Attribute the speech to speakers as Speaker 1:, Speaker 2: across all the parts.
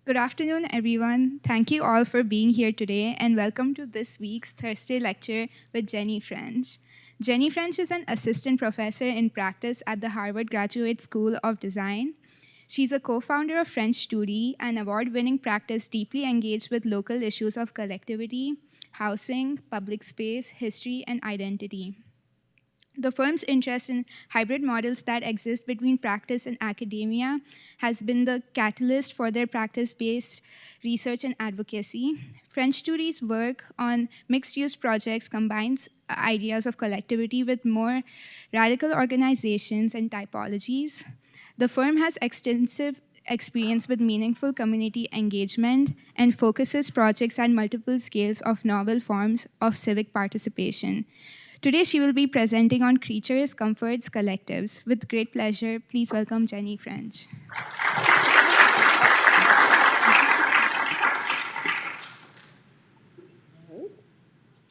Speaker 1: Good afternoon, everyone. Thank you all for being here today, and welcome to this week's Thursday lecture with Jenny French. Jenny French is an assistant professor in practice at the Harvard Graduate School of Design. She's a co founder of French 2D, an award winning practice deeply engaged with local issues of collectivity, housing, public space, history, and identity. The firm's interest in hybrid models that exist between practice and academia has been the catalyst for their practice based research and advocacy. French 2D's work on mixed use projects combines ideas of collectivity with more radical organizations and typologies. The firm has extensive experience with meaningful community engagement and focuses projects at multiple scales of novel forms of civic participation. Today, she will be presenting on creatures, comforts, collectives. With great pleasure, please welcome Jenny French.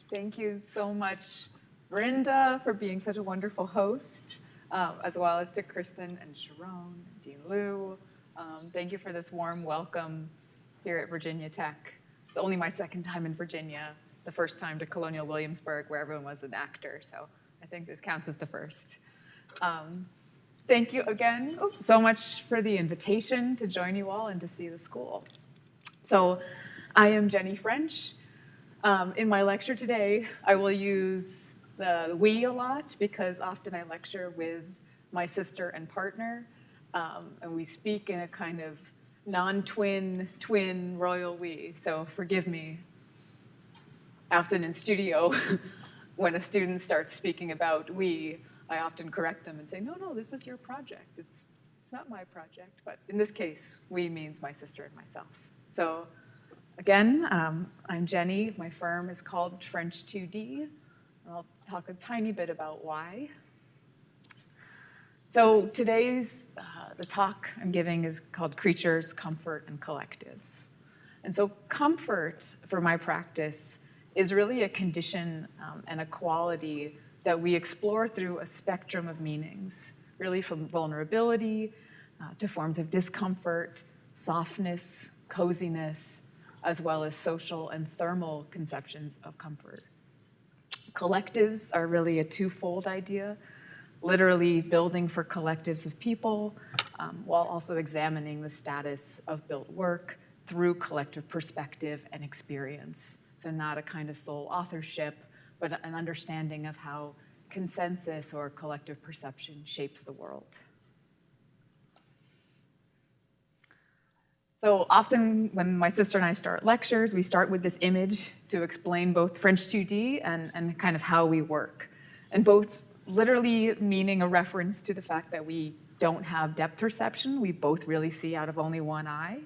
Speaker 2: Thank you so much, Brenda, for being such a wonderful host, as well as to Kristen and Sharon and Jean Lou. Thank you for this warm welcome here at Virginia Tech. It's only my second time in Virginia, the first time to Colonial Williamsburg, where everyone was an actor, so I think this counts as the first. Thank you again so much for the invitation to join you all and to see the school. So I am Jenny French. In my lecture today, I will use the we a lot because often I lecture with my sister and partner, and we speak in a kind of non-twin, twin royal we, so forgive me. Often in studio, when a student starts speaking about we, I often correct them and say, no, this is your project. It's not my project, but in this case, we means my sister and myself. So again, I'm Jenny. My firm is called French 2D. And I'll talk a tiny bit about why. So today's, the talk I'm giving is called Creatures, Comfort, and Collectives. And so comfort for my practice is really a condition and a quality that we explore through a spectrum of meanings, really from vulnerability to forms of discomfort, softness, coziness, as well as social and thermal conceptions of comfort. Collectives are really a twofold idea, literally building for collectives of people, while also examining the status of built work through collective perspective and experience. So not a kind of sole authorship, but an understanding of how consensus or collective perception shapes the world. So often when my sister and I start lectures, we start with this image to explain both French 2D and kind of how we work. And both literally meaning a reference to the fact that we don't have depth perception. We both really see out of only one eye.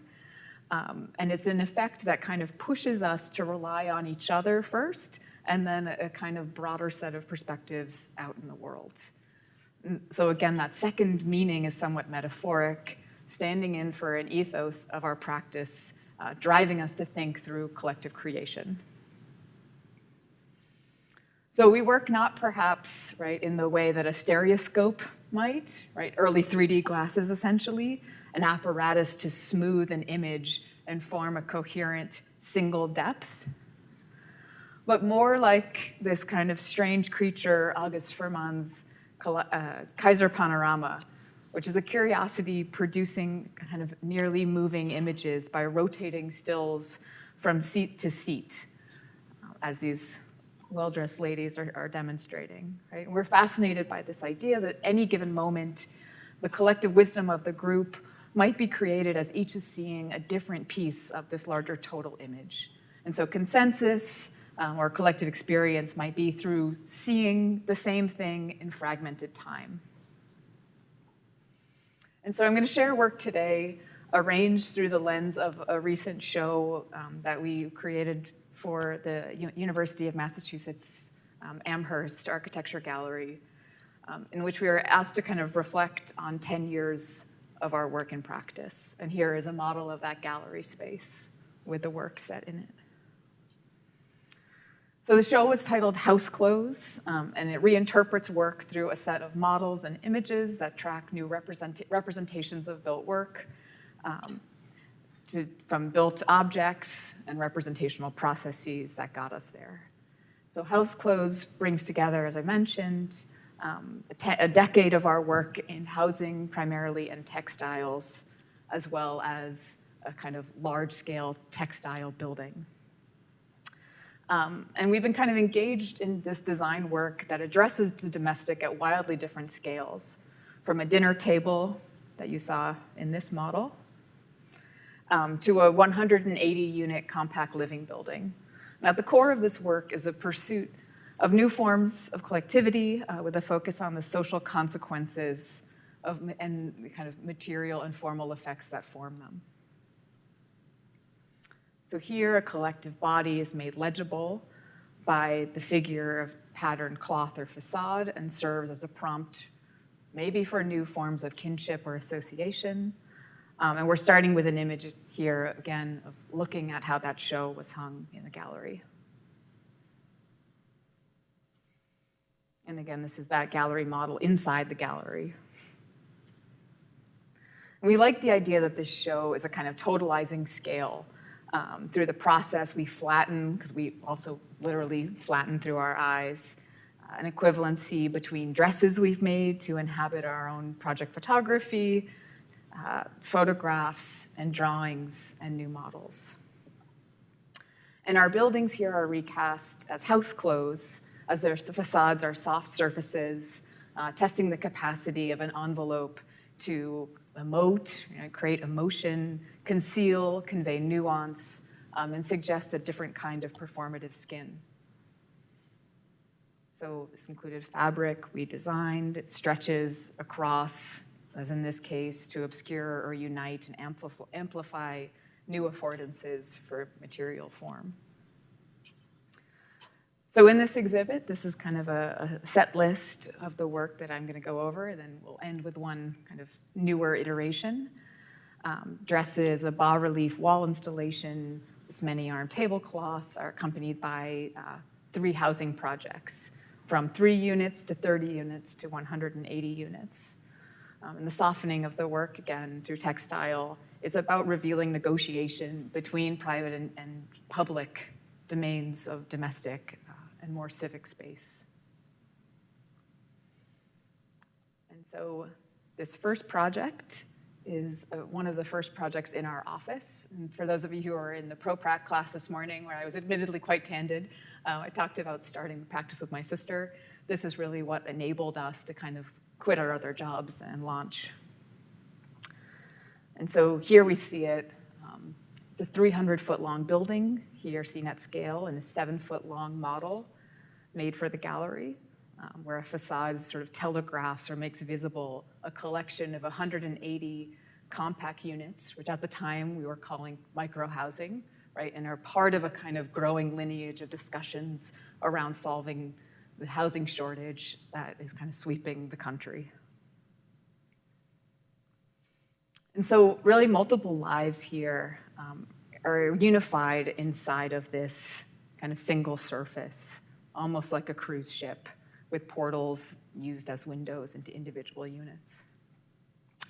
Speaker 2: And it's an effect that kind of pushes us to rely on each other first, and then a kind of broader set of perspectives out in the world. So again, that second meaning is somewhat metaphoric, standing in for an ethos of our practice, driving us to think through collective creation. So we work not perhaps, right, in the way that a stereoscope might, right, early 3D glasses essentially, an apparatus to smooth an image and form a coherent single depth, but more like this kind of strange creature, August Firman's Kaiser panorama, which is a curiosity producing kind of nearly moving images by rotating stills from seat to seat, as these well-dressed ladies are demonstrating. Right? We're fascinated by this idea that any given moment, the collective wisdom of the group might be created as each is seeing a different piece of this larger total image. And so consensus or collective experience might be through seeing the same thing in fragmented time. And so I'm going to share work today arranged through the lens of a recent show that we created for the University of Massachusetts Amherst Architecture Gallery, in which we were asked to kind of reflect on 10 years of our work and practice. And here is a model of that gallery space with the work set in it. So the show was titled House Clothes, and it reinterprets work through a set of models and images that track new representations of built work from built objects and representational processes that got us there. So House Clothes brings together, as I mentioned, a decade of our work in housing, primarily in textiles, as well as a kind of large-scale textile building. And we've been kind of engaged in this design work that addresses the domestic at wildly different scales, from a dinner table that you saw in this model, to a 180-unit compact living building. And at the core of this work is a pursuit of new forms of collectivity with a focus on the social consequences and the kind of material and formal effects that form them. So here, a collective body is made legible by the figure of patterned cloth or facade and serves as a prompt, maybe for new forms of kinship or association. And we're starting with an image here, again, of looking at how that show was hung in the gallery. And again, this is that gallery model inside the gallery. And we like the idea that this show is a kind of totalizing scale. Through the process, we flatten, because we also literally flatten through our eyes, an equivalency between dresses we've made to inhabit our own project photography, photographs and drawings and new models. And our buildings here are recast as house clothes, as their facades are soft surfaces, testing the capacity of an envelope to emote, create emotion, conceal, convey nuance, and suggest a different kind of performative skin. So this included fabric we designed. It stretches across, as in this case, to obscure or unite and amplify new affordances for material form. So in this exhibit, this is kind of a set list of the work that I'm going to go over, and then we'll end with one kind of newer iteration. Dresses, a bas-relief wall installation, this many-arm tablecloth are accompanied by 3 housing projects, from 3 units to 30 units to 180 units. And the softening of the work, again, through textile, is about revealing negotiation between private and public domains of domestic and more civic space. And so this first project is one of the first projects in our office. And for those of you who are in the ProPrac class this morning, where I was admittedly quite candid, I talked about starting practice with my sister. This is really what enabled us to kind of quit our other jobs and launch. And so here we see it. It's a 300-foot-long building, here seen at scale, and a 7-foot-long model made for the gallery, where a facade sort of telegraphs or makes visible a collection of 180 compact units, which at the time we were calling micro-housing, right, and are part of a kind of growing lineage of discussions around solving the housing shortage that is kind of sweeping the country. And so really multiple lives here are unified inside of this kind of single surface, almost like a cruise ship, with portals used as windows into individual units.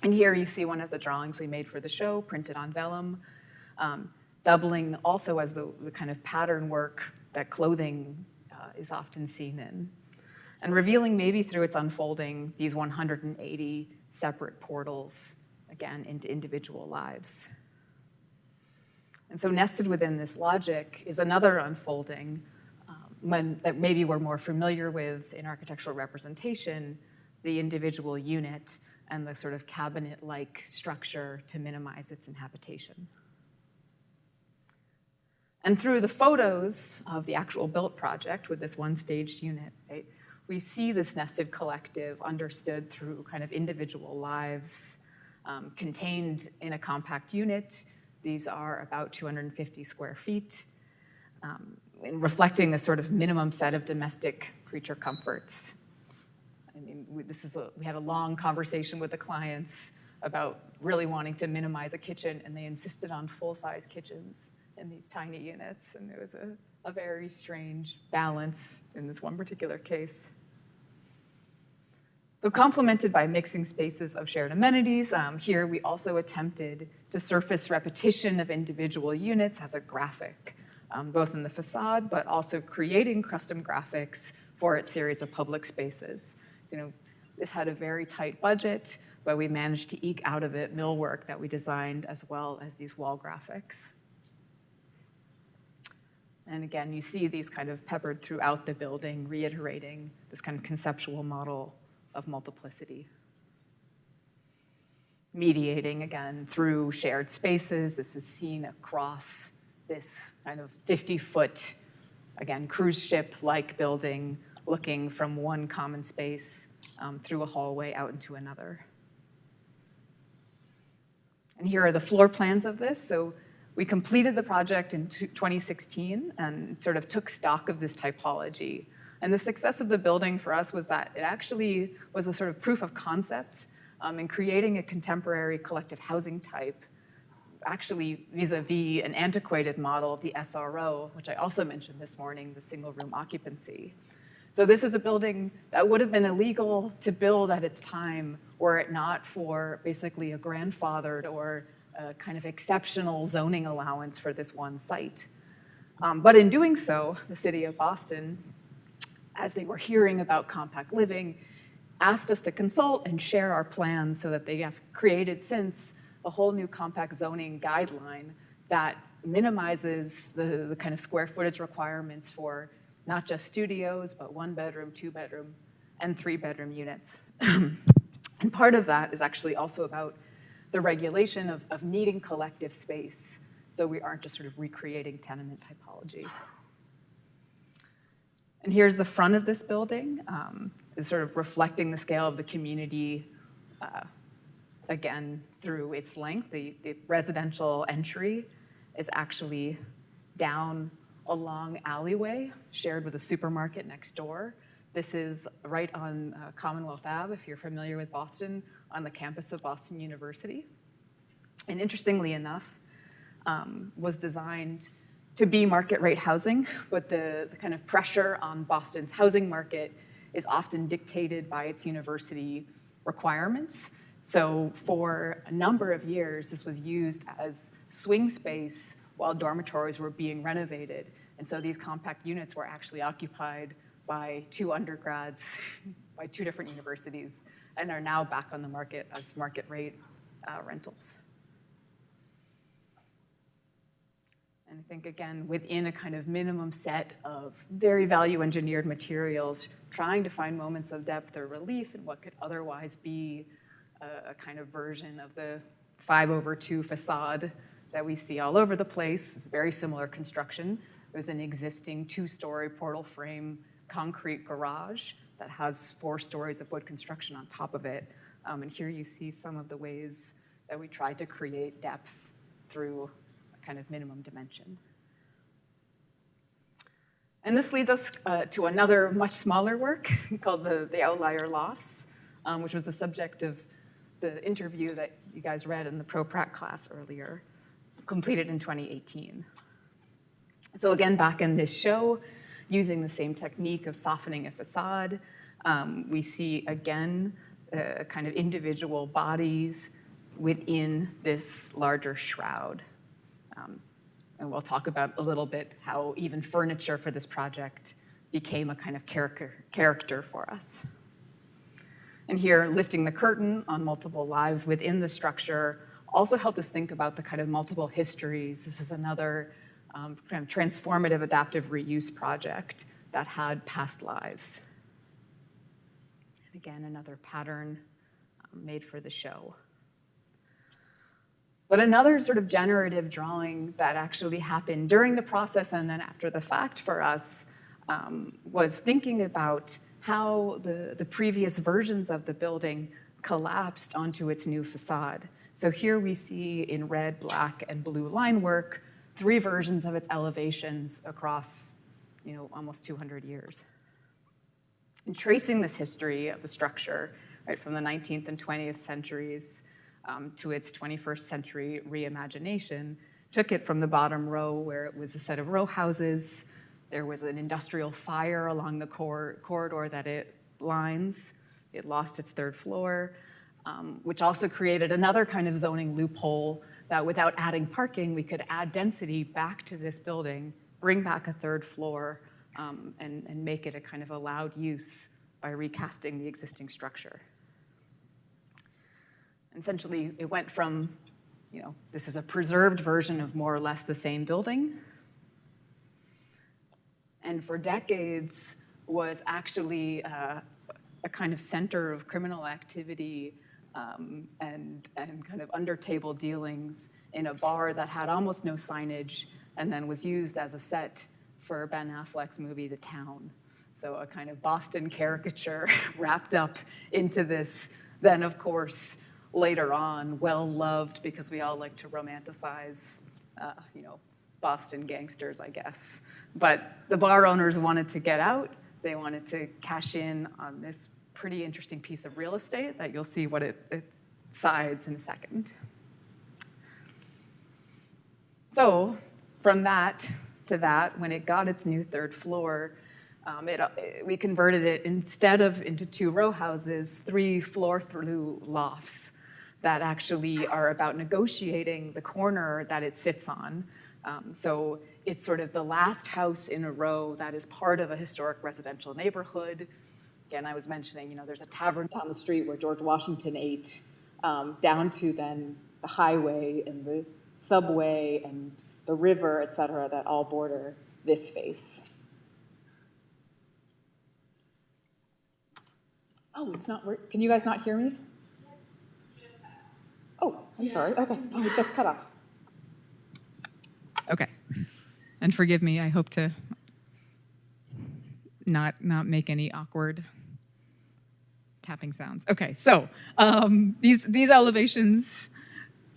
Speaker 2: And here you see one of the drawings we made for the show, printed on vellum, doubling also as the kind of pattern work that clothing is often seen in, and revealing maybe through its unfolding these 180 separate portals, again, into individual lives. And so nested within this logic is another unfolding that maybe we're more familiar with in architectural representation, the individual unit and the sort of cabinet-like structure to minimize its inhabitation. And through the photos of the actual built project with this one-staged unit, right, we see this nested collective understood through kind of individual lives contained in a compact unit. These are about 250 square feet, reflecting the sort of minimum set of domestic creature comforts. I mean, we had a long conversation with the clients about really wanting to minimize a kitchen, and they insisted on full-size kitchens in these tiny units, and it was a very strange balance in this one particular case. So complemented by mixing spaces of shared amenities, here we also attempted to surface repetition of individual units as a graphic, both in the facade, but also creating custom graphics for its series of public spaces. This had a very tight budget, but we managed to eke out of it millwork that we designed as well as these wall graphics. And again, you see these kind of peppered throughout the building, reiterating this kind of conceptual model of multiplicity. Mediating, again, through shared spaces. This is seen across this kind of 50-foot, again, cruise ship-like building, looking from one common space through a hallway out into another. And here are the floor plans of this. So we completed the project in 2016 and sort of took stock of this typology. And the success of the building for us was that it actually was a sort of proof of concept in creating a contemporary collective housing type, actually vis-a-vis an antiquated model, the SRO, which I also mentioned this morning, the single room occupancy. So this is a building that would have been illegal to build at its time were it not for basically a grandfathered or a kind of exceptional zoning allowance for this one site. But in doing so, the city of Boston, as they were hearing about compact living, asked us to consult and share our plans so that they have created since a whole new compact zoning guideline that minimizes the kind of square footage requirements for not just studios, but 1-bedroom, 2-bedroom, and 3-bedroom units. And part of that is actually also about the regulation of needing collective space, so we aren't just sort of recreating tenement typology. And here's the front of this building, is sort of reflecting the scale of the community, again, through its length. The residential entry is actually down a long alleyway shared with a supermarket next door. This is right on Commonwealth Ave, if you're familiar with Boston, on the campus of Boston University. And interestingly enough, was designed to be market rate housing, but the kind of pressure on Boston's housing market is often dictated by its university requirements. So for a number of years, this was used as swing space while dormitories were being renovated. And so these compact units were actually occupied by 2 undergrads by 2 different universities and are now back on the market as market rate rentals. And I think, again, within a kind of minimum set of very value engineered materials, trying to find moments of depth or relief in what could otherwise be a kind of version of the 5/2 facade that we see all over the place. It's very similar construction. There's an existing 2-story portal frame concrete garage that has 4 stories of wood construction on top of it. And here you see some of the ways that we tried to create depth through a kind of minimum dimension. And this leads us to another much smaller work called the Outlier Lofts, which was the subject of the interview that you guys read in the ProPrac class earlier, completed in 2018. So again, back in this show, using the same technique of softening a facade, we see, again, kind of individual bodies within this larger shroud. And we'll talk about a little bit how even furniture for this project became a kind of character for us. And here, lifting the curtain on multiple lives within the structure also helped us think about the kind of multiple histories. This is another kind of transformative adaptive reuse project that had past lives. And again, another pattern made for the show. But another sort of generative drawing that actually happened during the process and then after the fact for us was thinking about how the previous versions of the building collapsed onto its new facade. So here we see in red, black, and blue line work 3 versions of its elevations across, almost 200 years. And tracing this history of the structure, right, from the 19th and 20th centuries to its 21st century reimagination, took it from the bottom row where it was a set of row houses. There was an industrial fire along the corridor that it lines, It lost its third floor, which also created another kind of zoning loophole that without adding parking, we could add density back to this building, bring back a third floor, and make it a kind of allowed use by recasting the existing structure. Essentially, it went from, this is a preserved version of more or less the same building, and for decades was actually a kind of center of criminal activity and kind of under-table dealings in a bar that had almost no signage and then was used as a set for Ben Affleck's movie, The Town. So a kind of Boston caricature wrapped up into this, then of course, later on, well-loved because we all like to romanticize, Boston gangsters, I guess. But the bar owners wanted to get out. They wanted to cash in on this pretty interesting piece of real estate that you'll see what it sides in a second. So from that to that, when it got its new third floor, we converted it, instead of into 2 row houses, 3 floor-through lofts that actually are about negotiating the corner that it sits on. So it's sort of the last house in a row that is part of a historic residential neighborhood. Again, I was mentioning, there's a tavern down the street where George Washington ate, down to then the highway and the subway and the river, et cetera, that all border this space. Oh, it's not working. Can you guys not hear me? Oh, I'm sorry. Okay. Oh, it just cut off.
Speaker 3: Okay. And forgive me, I hope to not make any awkward tapping sounds. Okay, so these elevations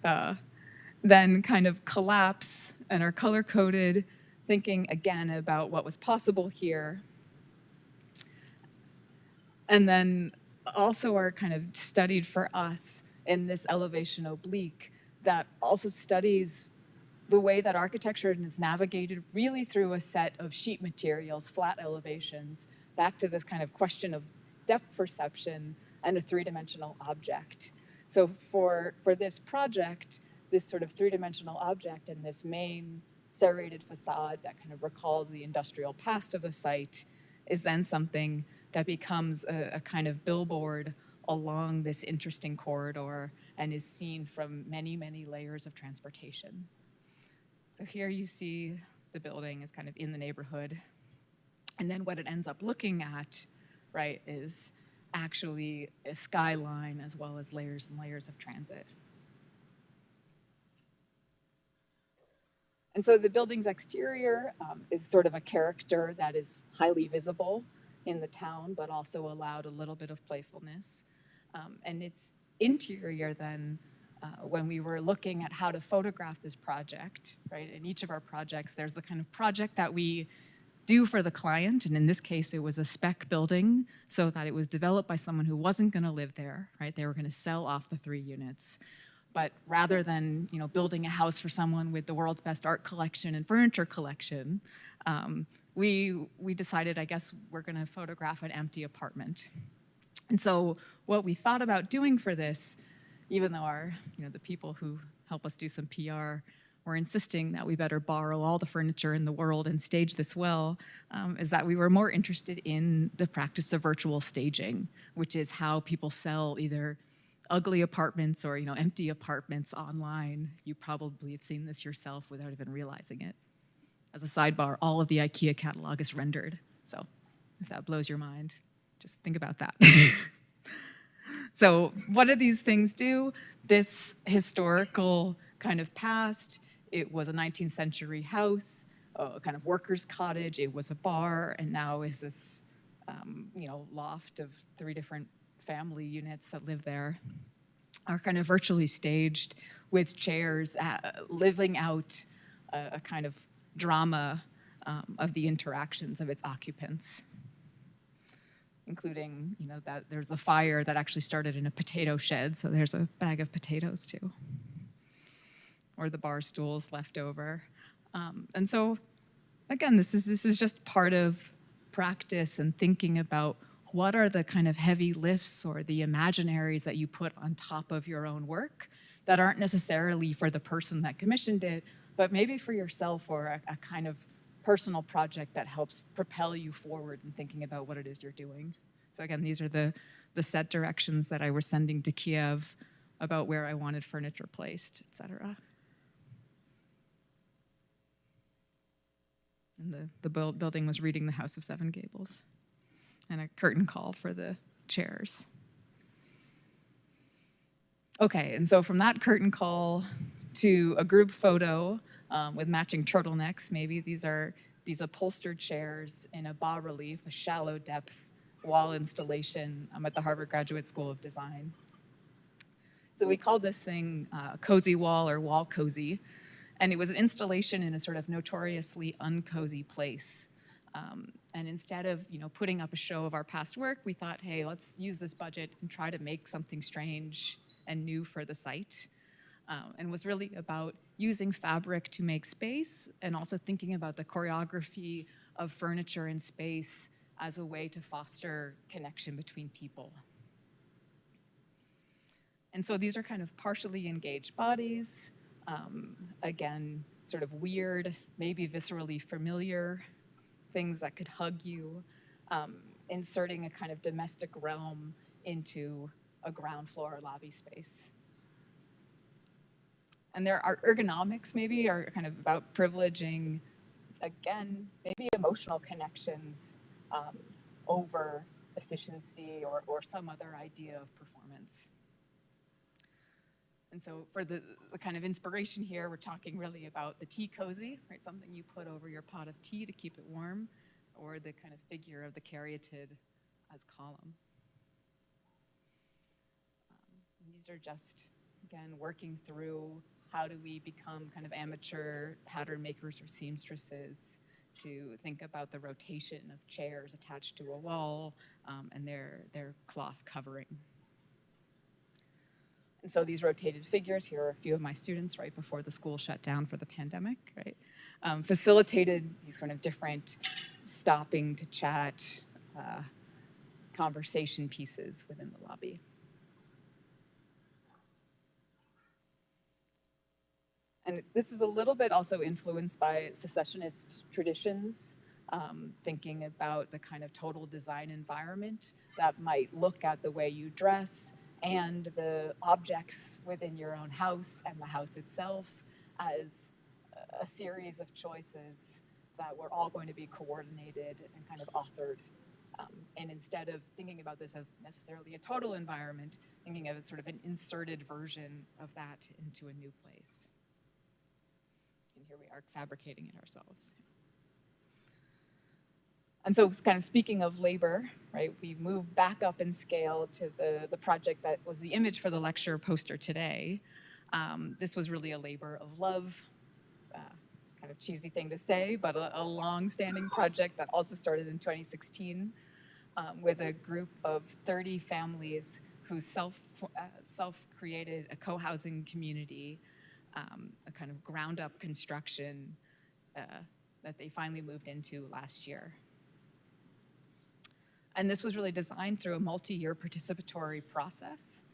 Speaker 3: then kind of collapse and are color-coded, thinking again about what was possible here. And then also are kind of studied for us in this elevation oblique that also studies the way that architecture is navigated really through a set of sheet materials, flat elevations, back to this kind of question of depth perception and a 3-dimensional object. So for this project, this sort of 3-dimensional object and this main serrated facade that kind of recalls the industrial past of the site is then something that becomes a kind of billboard along this interesting corridor and is seen from many, many layers of transportation. So here you see the building is kind of in the neighborhood. And then what it ends up looking at, right, is actually a skyline as well as layers and layers of transit. And so the building's exterior is sort of a character that is highly visible in the town, but also allowed a little bit of playfulness. And its interior then, when we were looking at how to photograph this project, right, in each of our projects, there's the kind of project that we do for the client, and in this case, it was a spec building, so that it was developed by someone who wasn't gonna live there, right? They were gonna sell off the 3 units. But rather than building a house for someone with the world's best art collection and furniture collection, we decided, I guess, we're gonna photograph an empty apartment. And so what we thought about doing for this, even though the people who help us do some PR were insisting that we better borrow all the furniture in the world and stage this well, is that we were more interested in the practice of virtual staging, which is how people sell either ugly apartments or empty apartments online. You probably have seen this yourself without even realizing it. As a sidebar, all of the IKEA catalog is rendered. So if that blows your mind, just think about that. So what do these things do? This historical kind of past, it was a 19th century house, a kind of worker's cottage, it was a bar, and now is this loft of 3 different family units that live there, are kind of virtually staged with chairs, living out a kind of drama of the interactions of its occupants, including that there's the fire that actually started in a potato shed, so there's a bag of potatoes too, or the bar stools left over. And so again, this is just part of practice and thinking about what are the kind of heavy lifts or the imaginaries that you put on top of your own work that aren't necessarily for the person that commissioned it, but maybe for yourself or a kind of personal project that helps propel you forward in thinking about what it is you're doing. So again, these are the set directions that I was sending to Kiev about where I wanted furniture placed, etc. And the building was reading The House of Seven Gables, and a curtain call for the chairs. Okay, and so from that curtain call to a group photo with matching turtlenecks, maybe these are these upholstered chairs in a bas-relief, a shallow depth wall installation at the Harvard Graduate School of Design. So we called this thing Cozy Wall or Wall Cozy, and it was an installation in a sort of notoriously uncozy place. And instead of putting up a show of our past work, we thought, hey, let's use this budget and try to make something strange and new for the site. And was really about using fabric to make space and also thinking about the choreography of furniture and space as a way to foster connection between people. And so these are kind of partially engaged bodies, again, sort of weird, maybe viscerally familiar things that could hug you, inserting a kind of domestic realm into a ground floor lobby space. And there are ergonomics maybe are kind of about privileging, again, maybe emotional connections over efficiency or some other idea of performance. And so for the kind of inspiration here, we're talking really about the tea cozy, right? Something you put over your pot of tea to keep it warm, or the kind of figure of the caryatid as column. These are just, again, working through how do we become kind of amateur pattern makers or seamstresses to think about the rotation of chairs attached to a wall and their cloth covering. And so these rotated figures, here are a few of my students right before the school shut down for the pandemic, right? Facilitated these kind of different stopping to chat conversation pieces within the lobby. And this is a little bit also influenced by secessionist traditions, thinking about the kind of total design environment that might look at the way you dress and the objects within your own house and the house itself as a series of choices that were all going to be coordinated and kind of authored. And instead of thinking about this as necessarily a total environment, thinking of it as sort of an inserted version of that into a new place. And here we are fabricating it ourselves. And so kind of speaking of labor, right, we move back up in scale to the project that was the image for the lecture poster today. This was really a labor of love, kind of cheesy thing to say, but a long-standing project that also started in 2016 with a group of 30 families who self-created a co-housing community, a kind of ground-up construction that they finally moved into last year. And this was really designed through a multi-year participatory process.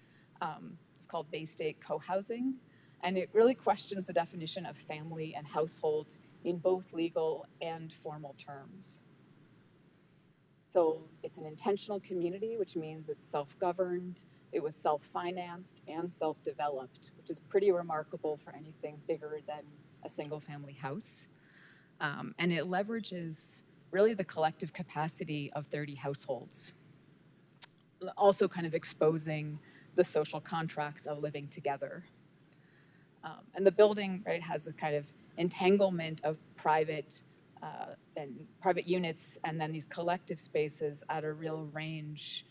Speaker 3: It's called Bay State Co-Housing, and it really questions the definition of family and household in both legal and formal terms. So it's an intentional community, which means it's self-governed, it was self-financed and self-developed, which is pretty remarkable for anything bigger than a single-family house. And it leverages really the collective capacity of 30 households, also kind of exposing the social contracts of living together. And the building, right, has a kind of entanglement of private units and then these collective spaces at a real range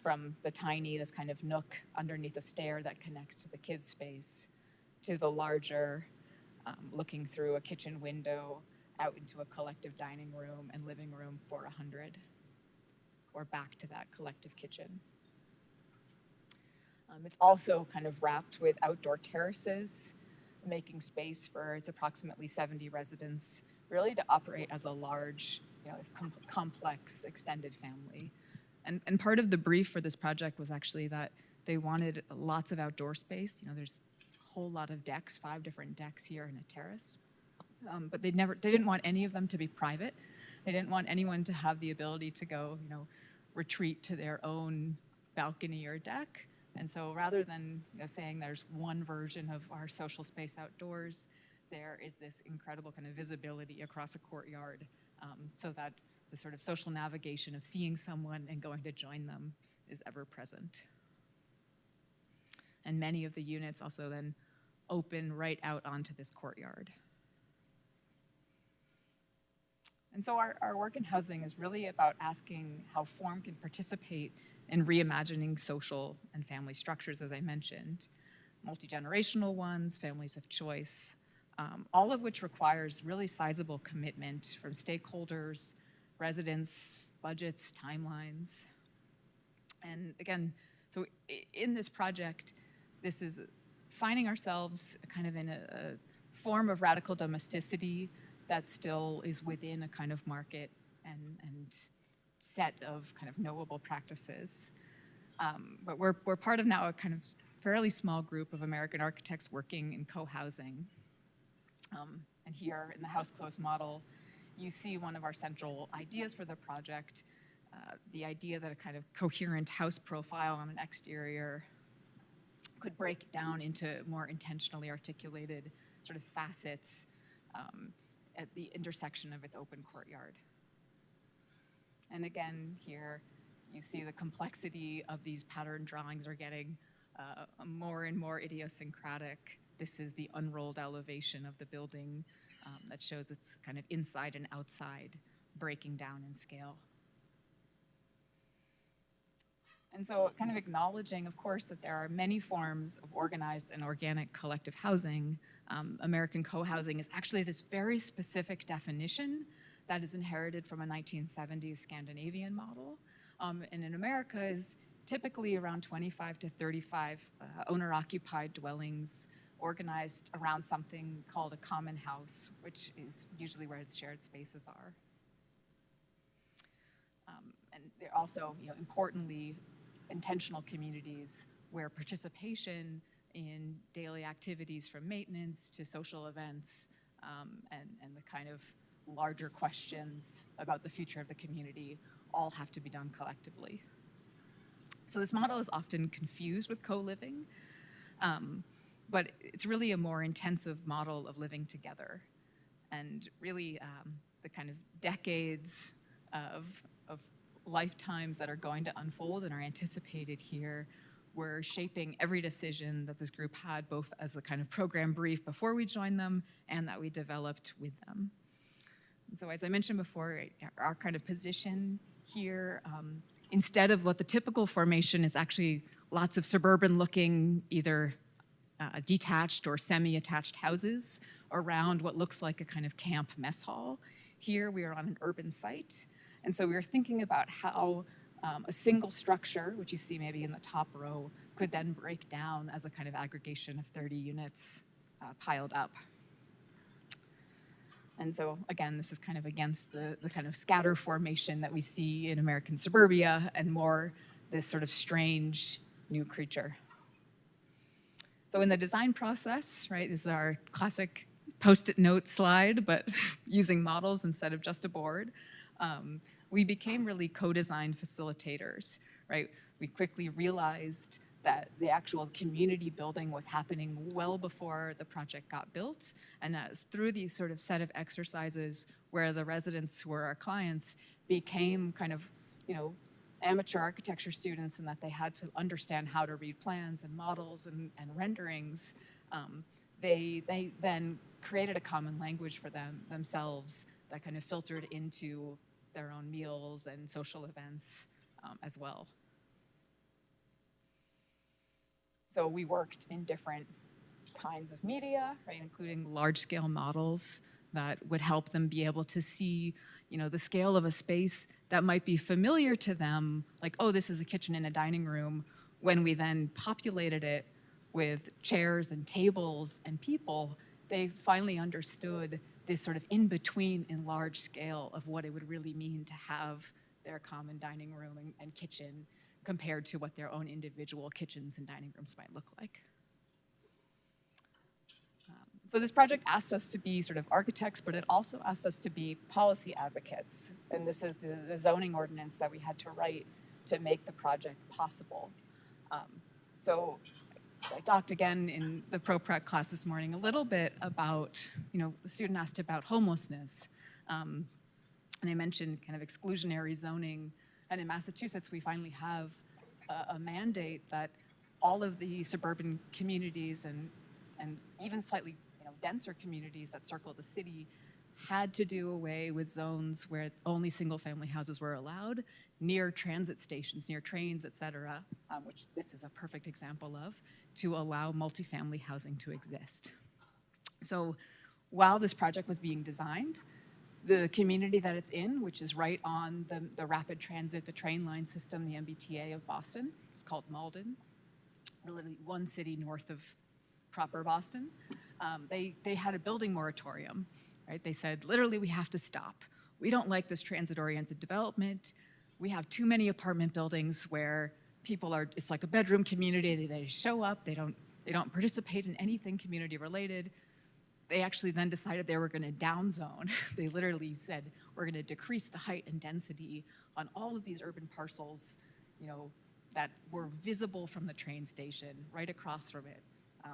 Speaker 3: from the tiny, this kind of nook underneath a stair that connects to the kids' space, to the larger, looking through a kitchen window out into a collective dining room and living room for 100, or back to that collective kitchen. It's also kind of wrapped with outdoor terraces, making space for its approximately 70 residents, really to operate as a large, complex extended family And part of the brief for this project was actually that they wanted lots of outdoor space. You know, there's a whole lot of decks, 5 different decks here in a terrace. But they didn't want any of them to be private. They didn't want anyone to have the ability to go, you know, retreat to their own balcony or deck. And so rather than, you know, saying there's one version of our social space outdoors, there is this incredible kind of visibility across a courtyard, so that the sort of social navigation of seeing someone and going to join them is ever present. And many of the units also then open right out onto this courtyard. And so our work in housing is really about asking how form can participate in reimagining social and family structures, as I mentioned, multi-generational ones, families of choice, all of which requires really sizable commitment from stakeholders, residents, budgets, timelines. And again, so in this project, this is finding ourselves kind of in a form of radical domesticity that still is within a kind of market and set of kind of knowable practices. But we're part of now a kind of fairly small group of American architects working in co-housing. And here in the house close model, you see one of our central ideas for the project, the idea that a kind of coherent house profile on an exterior could break down into more intentionally articulated sort of facets at the intersection of its open courtyard. And again, here you see the complexity of these pattern drawings are getting more and more idiosyncratic. This is the unrolled elevation of the building that shows its kind of inside and outside breaking down in scale. And so kind of acknowledging, of course, that there are many forms of organized and organic collective housing, American co-housing is actually this very specific definition that is inherited from a 1970s Scandinavian model. And in America is typically around 25 to 35 owner-occupied dwellings organized around something called a common house, which is usually where its shared spaces are. And they're also, you know, importantly, intentional communities where participation in daily activities from maintenance to social events and the kind of larger questions about the future of the community all have to be done collectively. So this model is often confused with co-living, but it's really a more intensive model of living together. And really the kind of decades of lifetimes that are going to unfold and are anticipated here were shaping every decision that this group had, both as a kind of program brief before we joined them and that we developed with them. And so as I mentioned before, our kind of position here, instead of what the typical formation is actually lots of suburban looking, either detached or semi-attached houses around what looks like a kind of camp mess hall. Here we are on an urban site. And so we were thinking about how a single structure, which you see maybe in the top row, could then break down as a kind of aggregation of 30 units piled up. And so again, this is kind of against the kind of scatter formation that we see in American suburbia and more this sort of strange new creature. So in the design process, right, this is our classic Post-it note slide, but using models instead of just a board. We became really co-design facilitators, right? We quickly realized that the actual community building was happening well before the project got built. And that was through these sort of set of exercises where the residents who were our clients became kind of, you know, amateur architecture students in that they had to understand how to read plans and models and renderings. They then created a common language for themselves that kind of filtered into their own meals and social events as well. So we worked in different kinds of media, right, including large-scale models that would help them be able to see, you know, the scale of a space that might be familiar to them, like, oh, this is a kitchen and a dining room. When we then populated it with chairs and tables and people, they finally understood this sort of in-between in large scale of what it would really mean to have their common dining room and kitchen compared to what their own individual kitchens and dining rooms might look like. So this project asked us to be sort of architects, but it also asked us to be policy advocates. And this is the zoning ordinance that we had to write to make the project possible. So I talked again in the ProPrec class this morning a little bit about, the student asked about homelessness. And I mentioned kind of exclusionary zoning. And in Massachusetts, we finally have a mandate that all of the suburban communities and even slightly denser communities that circle the city had to do away with zones where only single-family houses were allowed, near transit stations, near trains, et cetera, which this is a perfect example of, to allow multifamily housing to exist. So while this project was being designed, the community that it's in, which is right on the rapid transit, the train line system, the MBTA of Boston, it's called Malden, literally one city north of proper Boston, they had a building moratorium, right? They said, literally, we have to stop. We don't like this transit-oriented development. We have too many apartment buildings where people are, it's like a bedroom community. They show up, they don't participate in anything community-related. They actually then decided they were gonna downzone. They literally said, we're gonna decrease the height and density on all of these urban parcels, that were visible from the train station right across from it,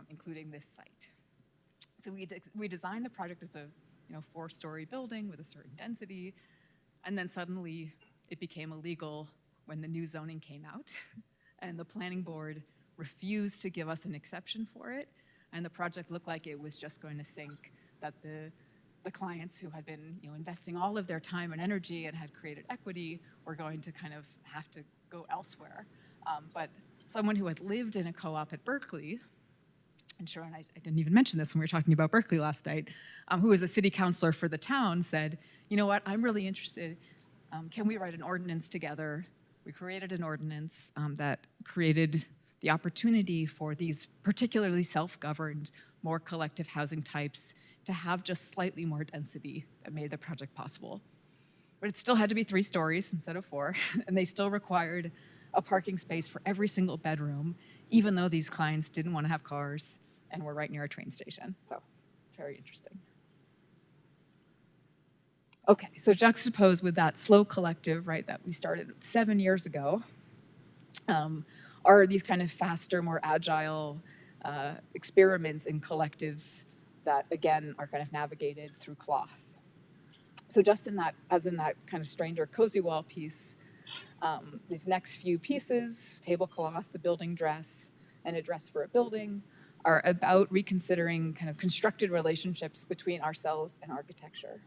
Speaker 3: including this site. So we designed the project as a 4-story building with a certain density, and then suddenly it became illegal when the new zoning came out, and the planning board refused to give us an exception for it, and the project looked like it was just going to sink, that the clients who had been investing all of their time and energy and had created equity were going to kind of have to go elsewhere. But someone who had lived in a co-op at Berkeley, and Sharon, I didn't even mention this when we were talking about Berkeley last night, who was a city councilor for the town, said, you know what, I'm really interested. Can we write an ordinance together? We created an ordinance that created the opportunity for these particularly self-governed, more collective housing types to have just slightly more density that made the project possible. But it still had to be 3 stories instead of 4, and they still required a parking space for every single bedroom, even though these clients didn't want to have cars and were right near a train station. So, very interesting. Okay, so juxtaposed with that slow collective, right, that we started 7 years ago, are these kind of faster, more agile experiments in collectives that, again, are kind of navigated through cloth. So just in that, as in that kind of stranger cozy wall piece, these next few pieces, tablecloth, the building dress, and a dress for a building, are about reconsidering kind of constructed relationships between ourselves and architecture.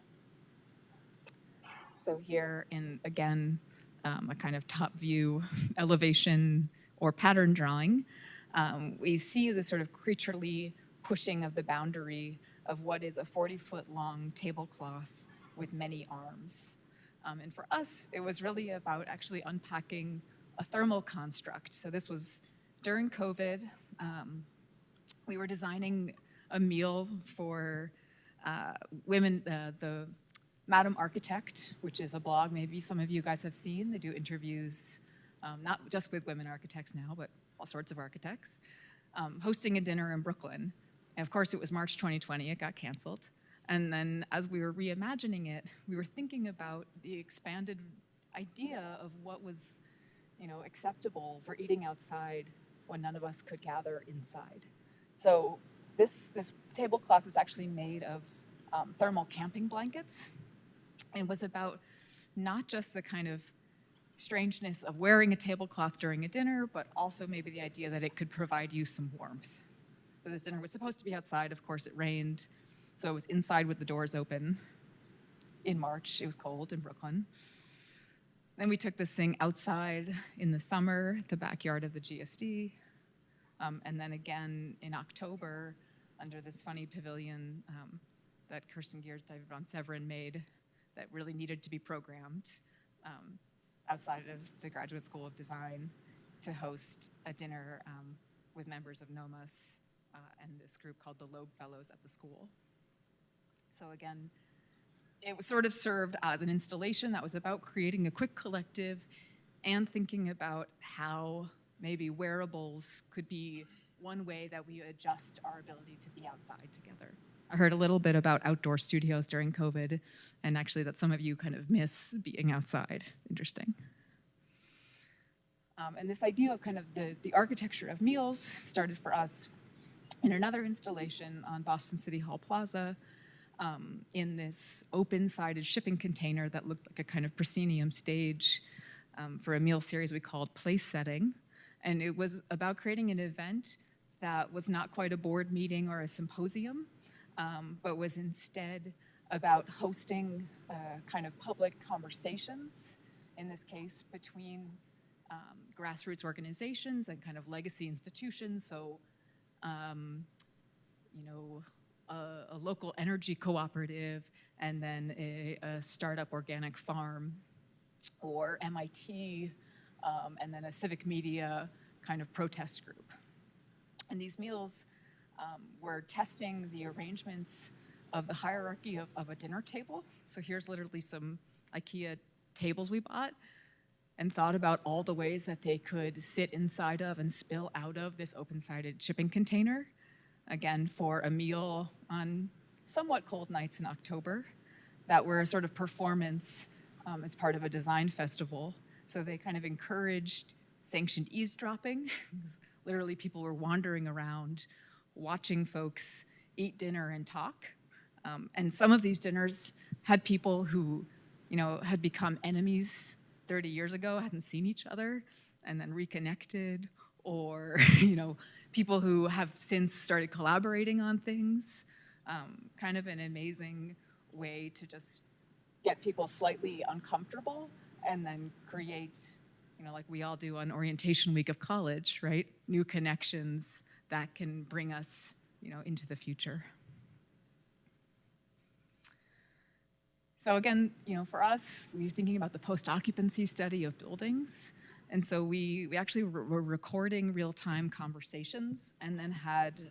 Speaker 3: So here in, again, a kind of top view elevation or pattern drawing, we see the sort of creaturely pushing of the boundary of what is a 40-foot long tablecloth with many arms. And for us, it was really about actually unpacking a thermal construct. So this was during COVID. We were designing a meal for women, the Madam Architect, which is a blog maybe some of you guys have seen. They do interviews, not just with women architects now, but all sorts of architects, hosting a dinner in Brooklyn. And of course, it was March 2020, it got canceled. And then as we were reimagining it, we were thinking about the expanded idea of what was, acceptable for eating outside when none of us could gather inside. So this tablecloth is actually made of thermal camping blankets, and was about not just the kind of strangeness of wearing a tablecloth during a dinner, but also maybe the idea that it could provide you some warmth. So this dinner was supposed to be outside. Of course, it rained. So it was inside with the doors open. In March, it was cold in Brooklyn. Then we took this thing outside in the summer, the backyard of the GSD. And then again in October, under this funny pavilion that Kirsten Gears, David Von Severin made that really needed to be programmed outside of the Graduate School of Design to host a dinner with members of NOMAS and this group called the Loeb Fellows at the school. So again, it was sort of served as an installation that was about creating a quick collective and thinking about how maybe wearables could be one way that we adjust our ability to be outside together. I heard a little bit about outdoor studios during COVID, and actually that some of you kind of miss being outside. Interesting. And this idea of kind of the architecture of meals started for us in another installation on Boston City Hall Plaza, in this open-sided shipping container that looked like a kind of proscenium stage for a meal series we called Place Setting. And it was about creating an event that was not quite a board meeting or a symposium, but was instead about hosting kind of public conversations, in this case between grassroots organizations and kind of legacy institutions. So, you know, a local energy cooperative, and then a startup organic farm, or MIT, and then a civic media kind of protest group. And these meals were testing the arrangements of the hierarchy of a dinner table. So here's literally some IKEA tables we bought, and thought about all the ways that they could sit inside of and spill out of this open-sided shipping container, again, for a meal on somewhat cold nights in October that were a sort of performance as part of a design festival. So they kind of encouraged sanctioned eavesdropping. Literally, people were wandering around, watching folks eat dinner and talk. And some of these dinners had people who, you know, had become enemies 30 years ago, hadn't seen each other, and then reconnected, or, you know, people who have since started collaborating on things. Kind of an amazing way to just get people slightly uncomfortable and then create, you know, like we all do on orientation week of college, right? New connections that can bring us, you know, into the future. So again, you know, for us, we're thinking about the post-occupancy study of buildings. And so we actually were recording real-time conversations and then had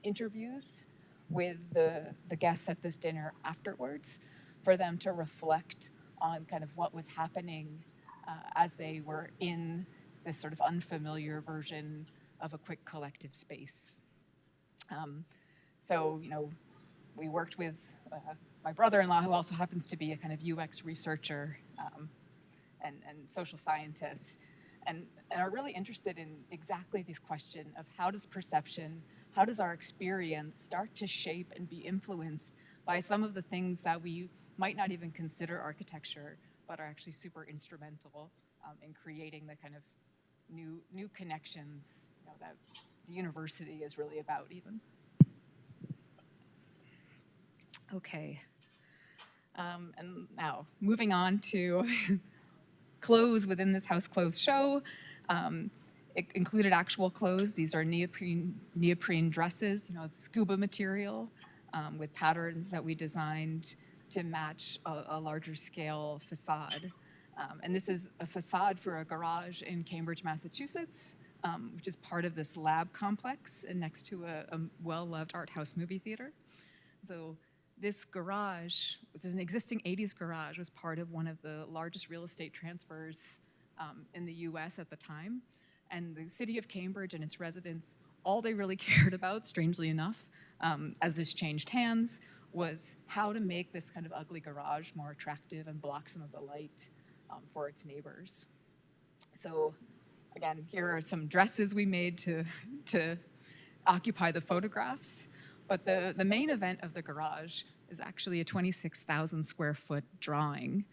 Speaker 3: interviews with the guests at this dinner afterwards for them to reflect on kind of what was happening as they were in this sort of unfamiliar version of a quick collective space. So, you know, we worked with my brother-in-law, who also happens to be a kind of UX researcher and social scientist, and are really interested in exactly this question of how does perception, how does our experience start to shape and be influenced by some of the things that we might not even consider architecture, but are actually super instrumental in creating the kind of new connections, you know, that the university is really about even. Okay. And now, moving on to clothes within this house clothes show. It included actual clothes. These are neoprene dresses, you know, it's scuba material with patterns that we designed to match a larger scale facade. And this is a facade for a garage in Cambridge, Massachusetts, which is part of this lab complex and next to a well-loved art house movie theater. So this garage, which is an existing 80s garage, was part of one of the largest real estate transfers in the US at the time. And the city of Cambridge and its residents, all they really cared about, strangely enough, as this changed hands, was how to make this kind of ugly garage more attractive and block some of the light for its neighbors. So again, here are some dresses we made to occupy the photographs. But the main event of the garage is actually a 26,000 square foot drawing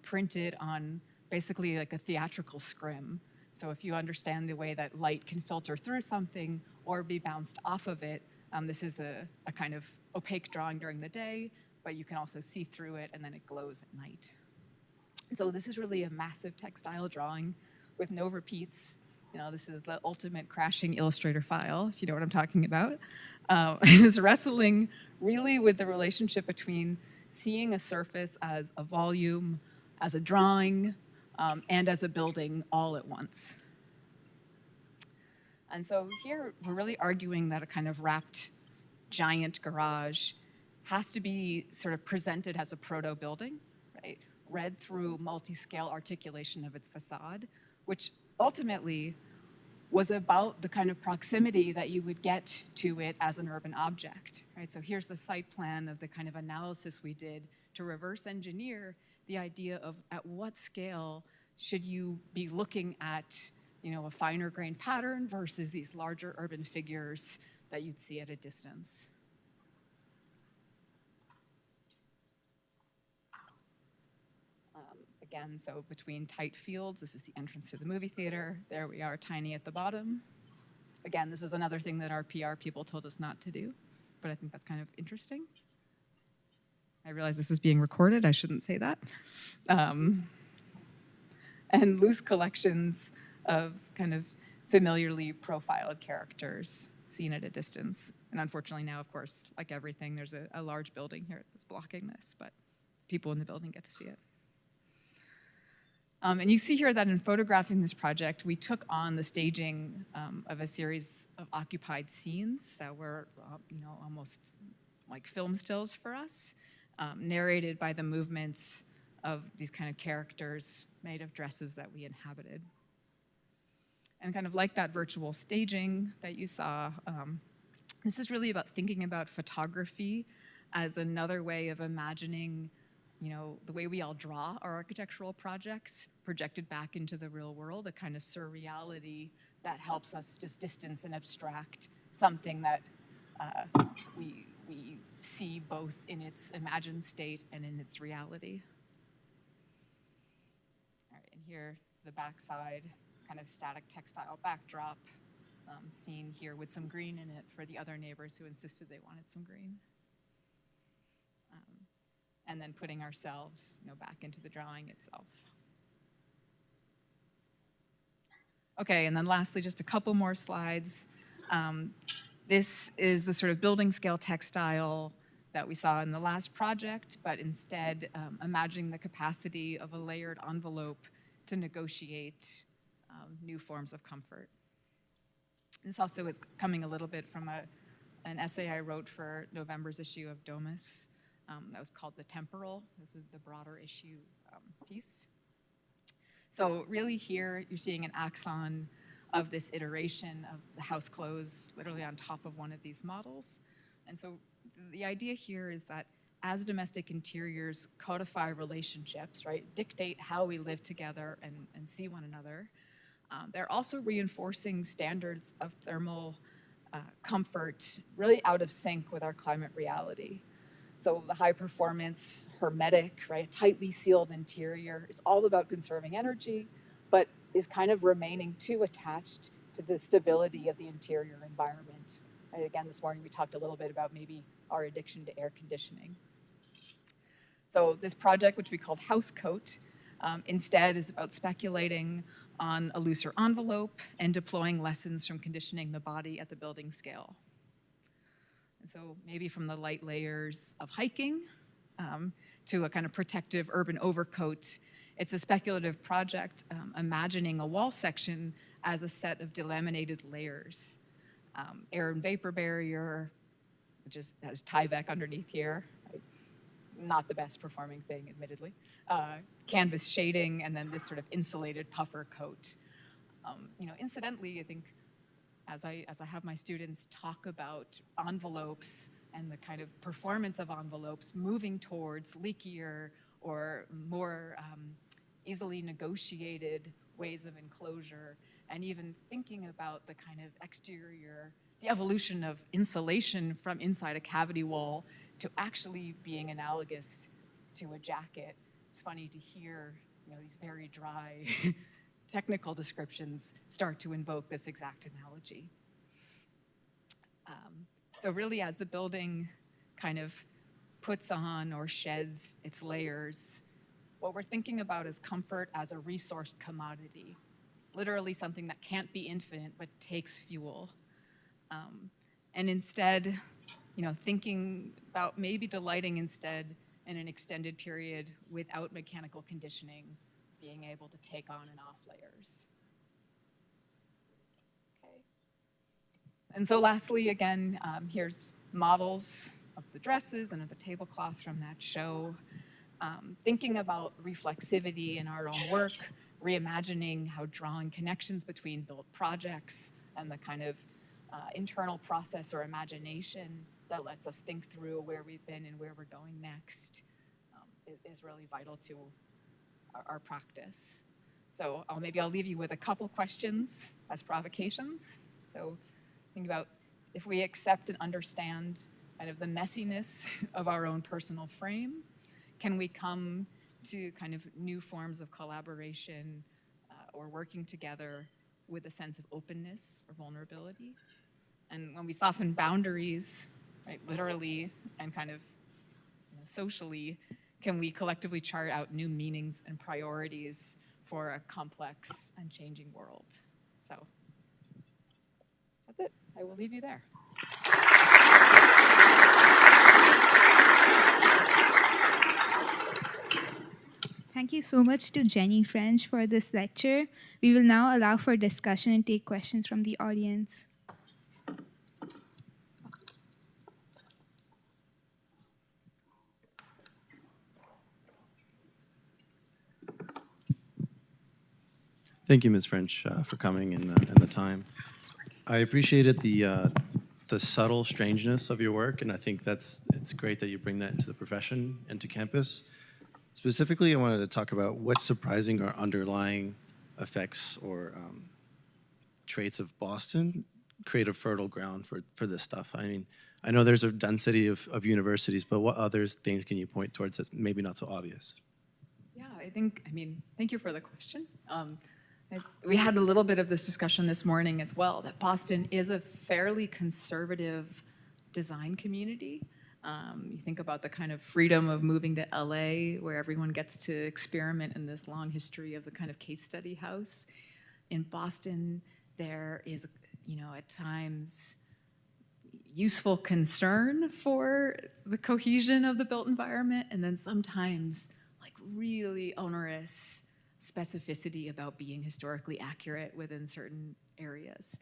Speaker 3: printed on basically like a theatrical scrim. So if you understand the way that light can filter through something or be bounced off of it, this is a kind of opaque drawing during the day, but you can also see through it and then it glows at night. And so this is really a massive textile drawing with no repeats. You know, this is the ultimate crashing Illustrator file, if you know what I'm talking about. It is wrestling really with the relationship between seeing a surface as a volume, as a drawing, and as a building all at once. And so here we're really arguing that a kind of wrapped giant garage has to be sort of presented as a proto-building, right? Read through multi-scale articulation of its facade, which ultimately was about the kind of proximity that you would get to it as an urban object, right? So here's the site plan of the kind of analysis we did to reverse engineer the idea of at what scale should you be looking at, a finer grained pattern versus these larger urban figures that you'd see at a distance. Again, so between tight fields, this is the entrance to the movie theater. There we are, tiny at the bottom. Again, this is another thing that our PR people told us not to do, but I think that's kind of interesting. I realize this is being recorded, I shouldn't say that. And loose collections of kind of familiarly profiled characters seen at a distance. And unfortunately now, of course, like everything, there's a large building here that's blocking this, but people in the building get to see it. And you see here that in photographing this project, we took on the staging of a series of occupied scenes that were, almost like film stills for us, narrated by the movements of these kind of characters made of dresses that we inhabited. And kind of like that virtual staging that you saw, this is really about thinking about photography as another way of imagining the way we all draw our architectural projects projected back into the real world, a kind of surreality that helps us just distance and abstract something that we see both in its imagined state and in its reality. All right, and here's the backside, kind of static textile backdrop, seen here with some green in it for the other neighbors who insisted they wanted some green. And then putting ourselves, back into the drawing itself. Okay, and then lastly, just a couple more slides. This is the sort of building scale textile that we saw in the last project, but instead imagining the capacity of a layered envelope to negotiate new forms of comfort. This also is coming a little bit from an essay I wrote for November's issue of Domus. That was called The Temporal. This is the broader issue piece. So really here, you're seeing an axon of this iteration of the house clothes literally on top of one of these models. And so the idea here is that as domestic interiors codify relationships, right, dictate how we live together and see one another, they're also reinforcing standards of thermal comfort really out of sync with our climate reality. So the high performance, hermetic, right, tightly sealed interior is all about conserving energy, but is kind of remaining too attached to the stability of the interior environment. Right, again, this morning we talked a little bit about maybe our addiction to air conditioning. So this project, which we called House Coat, instead is about speculating on a looser envelope and deploying lessons from conditioning the body at the building scale. And so maybe from the light layers of hiking to a kind of protective urban overcoat, it's a speculative project imagining a wall section as a set of delaminated layers. Air and vapor barrier, which has Tyvek underneath here. Not the best performing thing, admittedly. Canvas shading, and then this sort of insulated puffer coat. Incidentally, I think as I have my students talk about envelopes and the kind of performance of envelopes moving towards leakier or more easily negotiated ways of enclosure, and even thinking about the kind of exterior, the evolution of insulation from inside a cavity wall to actually being analogous to a jacket. It's funny to hear, these very dry technical descriptions start to invoke this exact analogy. So really, as the building kind of puts on or sheds its layers, what we're thinking about is comfort as a resourced commodity, literally something that can't be infinite but takes fuel. And instead, thinking about maybe delighting instead in an extended period without mechanical conditioning, being able to take on and off layers. Okay. And so lastly, again, here's models of the dresses and of the tablecloth from that show. Thinking about reflexivity in our own work, reimagining how drawing connections between built projects and the kind of internal process or imagination that lets us think through where we've been and where we're going next is really vital to our practice. So maybe I'll leave you with a couple questions as provocations. So think about if we accept and understand kind of the messiness of our own personal frame, can we come to kind of new forms of collaboration or working together with a sense of openness or vulnerability? And when we soften boundaries, right, literally and kind of socially, can we collectively chart out new meanings and priorities for a complex and changing world? So that's it. I will leave you there.
Speaker 1: Thank you so much to Jenny French for this lecture. We will now allow for discussion and take questions from the audience.
Speaker 4: Thank you, Ms. French, for coming and the time. I appreciated the subtle strangeness of your work, and I think it's great that you bring that into the profession and to campus. Specifically, I wanted to talk about what's surprising or underlying effects or traits of Boston create a fertile ground for this stuff. I mean, I know there's a density of universities, but what other things can you point towards that's maybe not so obvious?
Speaker 3: Yeah, thank you for the question. We had a little bit of this discussion this morning as well, that Boston is a fairly conservative design community. You think about the kind of freedom of moving to LA, where everyone gets to experiment in this long history of the kind of case study house. In Boston, there is, at times, useful concern for the cohesion of the built environment, and then sometimes like really onerous specificity about being historically accurate within certain areas.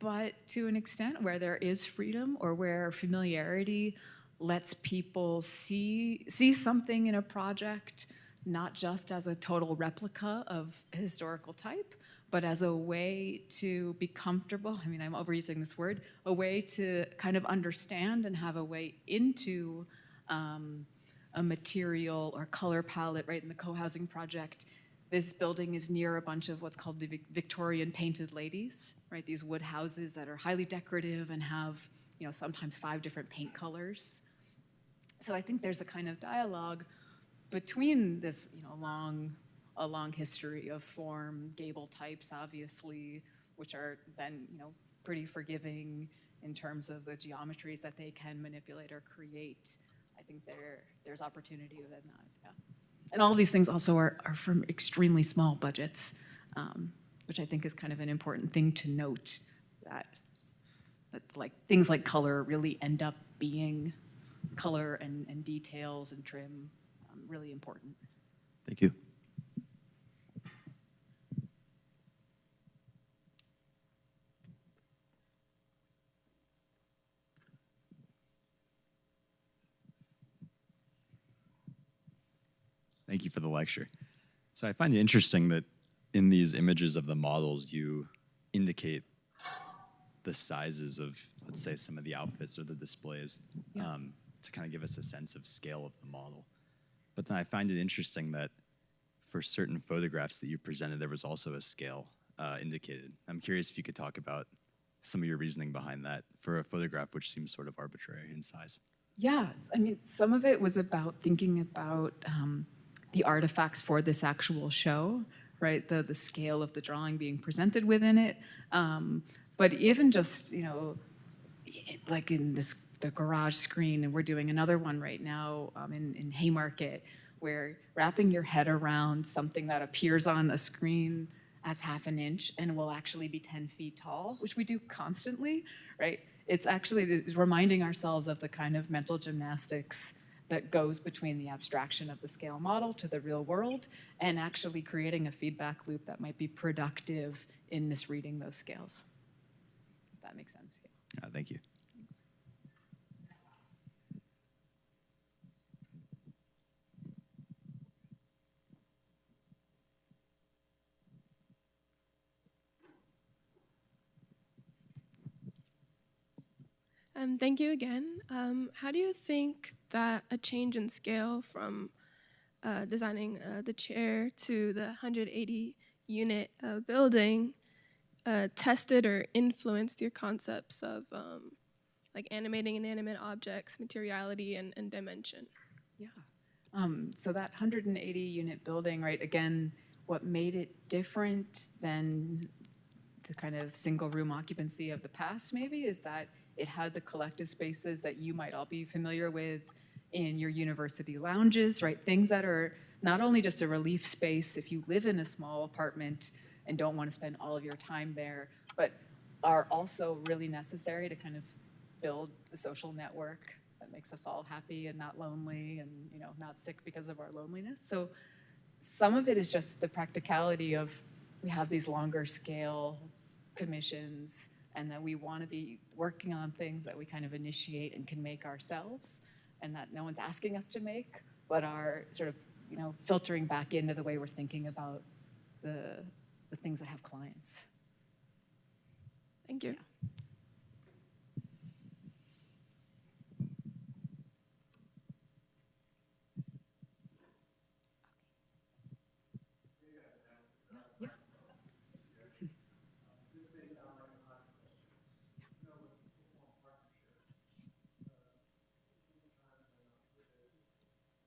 Speaker 3: But to an extent where there is freedom or where familiarity lets people see something in a project, not just as a total replica of a historical type, but as a way to be comfortable, I'm overusing this word, a way to kind of understand and have a way into a material or color palette, right? In the co-housing project, this building is near a bunch of what's called the Victorian painted ladies, right? These wood houses that are highly decorative and have, sometimes 5 different paint colors. So I think there's a kind of dialogue between this, a long history of form, gable types, obviously, which are then, pretty forgiving in terms of the geometries that they can manipulate or create. I think there's opportunity within that, yeah. And all of these things also are from extremely small budgets, which I think is kind of an important thing to note, that like things like color really end up being color and details and trim, really important.
Speaker 4: Thank you.
Speaker 5: Thank you for the lecture. So I find it interesting that in these images of the models, you indicate the sizes of, let's say, some of the outfits or the displays,
Speaker 3: Yeah.
Speaker 5: To kind of give us a sense of scale of the model. But then I find it interesting that for certain photographs that you presented, there was also a scale indicated. I'm curious if you could talk about some of your reasoning behind that for a photograph which seems sort of arbitrary in size.
Speaker 3: Yeah, some of it was about thinking about the artifacts for this actual show, right? The scale of the drawing being presented within it. But even just, like in the garage screen, and we're doing another one right now in Haymarket, where wrapping your head around something that appears on a screen as 1/2 inch and will actually be 10 feet tall, which we do constantly, right? It's actually reminding ourselves of the kind of mental gymnastics that goes between the abstraction of the scale model to the real world and actually creating a feedback loop that might be productive in misreading those scales. If that makes sense. Yeah.
Speaker 5: Thank you.
Speaker 6: Thank you again. How do you think that a change in scale from designing the chair to the 180 unit building tested or influenced your concepts of like animating inanimate objects, materiality, and dimension?
Speaker 3: Yeah. So that 180 unit building, right, again, what made it different than the kind of single room occupancy of the past maybe is that it had the collective spaces that you might all be familiar with in your university lounges, right? Things that are not only just a relief space if you live in a small apartment and don't want to spend all of your time there, but are also really necessary to kind of build the social network that makes us all happy and not lonely and, you know, not sick because of our loneliness. So some of it is just the practicality of we have these longer scale commissions and that we want to be working on things that we kind of initiate and can make ourselves and that no one's asking us to make, but are sort of, you know, filtering back into the way we're thinking about the things that have clients.
Speaker 6: Thank you.
Speaker 3: Yeah.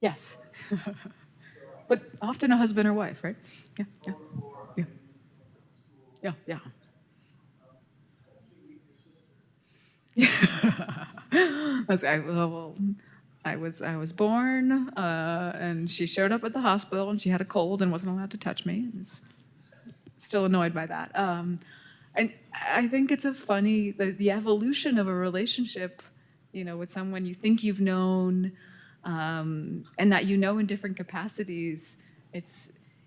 Speaker 3: Yes. But often a husband or wife, right? Yeah, yeah, yeah. Yeah, yeah. Well, I was born, and she showed up at the hospital, and she had a cold and wasn't allowed to touch me. And is still annoyed by that. And I think it's a funny the evolution of a relationship, you know, with someone you think you've known, and that you know in different capacities.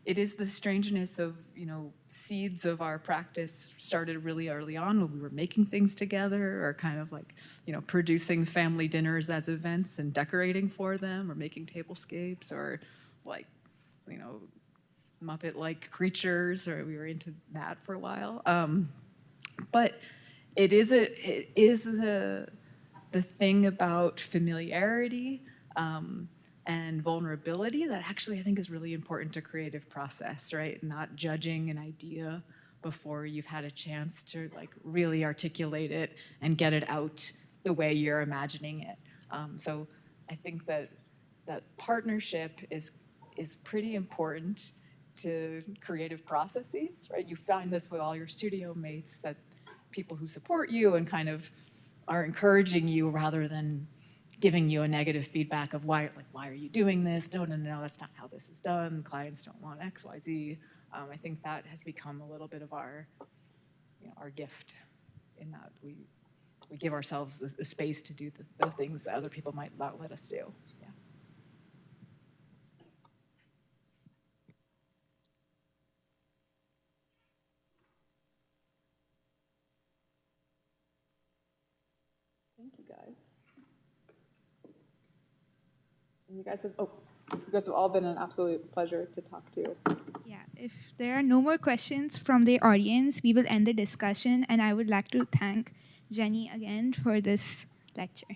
Speaker 3: It is the strangeness of, you know, seeds of our practice started really early on when we were making things together or kind of like, you know, producing family dinners as events and decorating for them or making tablescapes or like, you know, Muppet-like creatures, or we were into that for a while. But it is the thing about familiarity and vulnerability that actually I think is really important to creative process, right? Not judging an idea before you've had a chance to like really articulate it and get it out the way you're imagining it. So I think that partnership is pretty important to creative processes, right? You find this with all your studio mates, that people who support you and kind of are encouraging you rather than giving you a negative feedback of why are you doing this? No, that's not how this is done. Clients don't want X, Y, Z. I think that has become a little bit of our, you know, our gift in that we give ourselves the space to do the things that other people might not let us do. Yeah.
Speaker 2: Thank you, guys. And you guys have all been an absolute pleasure to talk to.
Speaker 1: Yeah, if there are no more questions from the audience, we will end the discussion. And I would like to thank Jenny again for this lecture.